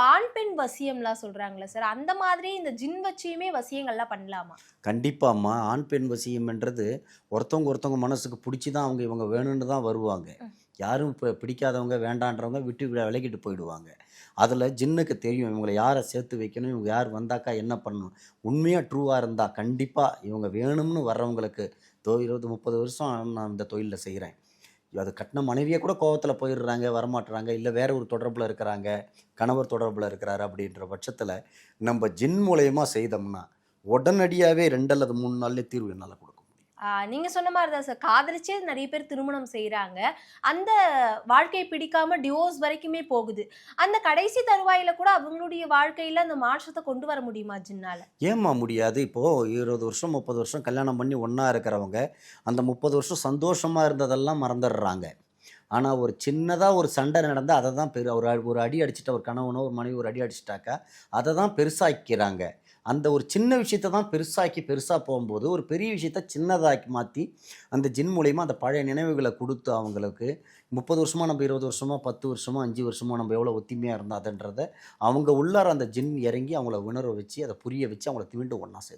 ஆண் பெண் வசியம்லாம் சொல்றாங்கல்ல சார், அந்த மாதிரி இந்த ஜின் வச்சியுமே வசியங்கள்லாம் பண்ணலாமா? கண்டிப்பாம்மா. ஆண் பெண் வசியம்ன்றது ஒருத்தவங்க மனசுக்கு புடிச்சு தான் அவங்க இவங்க வேணும்னு தான் வருவாங்க. ம். யாரும் பிடிக்காதவங்க, வேண்டான்றவங்க விட்டு விலகிட்டு போயிடுவாங்க. அதில ஜின்னுக்கு தெரியும் இவங்கள யார சேர்த்து வைக்கணும், இவங்க யார் வந்தாக்கா என்ன பண்ணணும். உண்மையா ட்ரூவா இருந்தா கண்டிப்பா இவங்க வேணும்னு வர்றவங்களுக்கு 20, 30 வருஷம் நான் இந்த தொழில்ல செய்றேன். அது கட்டின மனைவியே கூட கோவத்தில போயிடுறாங்க, வரமாட்றாங்க. இல்ல வேற ஒரு தொடர்புல இருக்கிறாங்க. கணவர் தொடர்புல இருக்கிறாரு அப்படின்ற பட்சத்தில, நம்ப ஜின் மூலியமா செய்தோம்னா, உடனடியாவே 2 அல்லது 3 நாள்லயே தீர்வு என்னால குடுக்க முடியும். நீங்க சொன்ன மாரி தான் சார். காதலிச்சே நெறைய பேர் திருமணம் செய்றாங்க. அந்த வாழ்க்கை பிடிக்காம டிவோர்ஸ் வரைக்குமே போகுது. அந்த கடைசி தருவாயில கூட அவங்களுடைய வாழ்க்கையில அந்த மாற்றத்த கொண்டு வர முடியுமா ஜின்னால? ஏம்மா முடியாது? இப்போ 20 வருஷம், 30 வருஷம் கல்யாணம் பண்ணி ஒண்ணா இருக்கிறவங்க, அந்த 30 வருஷம் சந்தோஷமா இருந்ததெல்லாம் மறந்துடுறாங்க. ஆனா, ஒரு சின்னதா ஒரு சண்டை நடந்தா, அத தான் ஒரு அடி அடிச்சுட்டா ஒரு கணவனோ, ஒரு மனைவி ஒரு அடி அடிச்சுட்டாக்கா, அத தான் பெருசாக்கிறாங்க. அந்த ஒரு சின்ன விஷயத்த தான் பெருசாக்கி பெருசா போம்போது, ஒரு பெரிய விஷயத்த சின்னதாக்கி மாத்தி, அந்த ஜின் மூலியமா அந்த பழைய நினைவுகள குடுத்து அவங்களுக்கு 30 வருஷமா நம்ம 20 வருஷமா, 10 வருஷமா, 5 வருஷமா நம்ம எவ்வளோ ஒத்துமையா இருந்தோம் அதுன்றத, அவங்க உள்ளார அந்த ஜின் இறங்கி அவங்கள உணர வச்சு, அத புரிய வச்சு அவங்கள மீண்டும் ஒண்ணா சேர்க்கும்.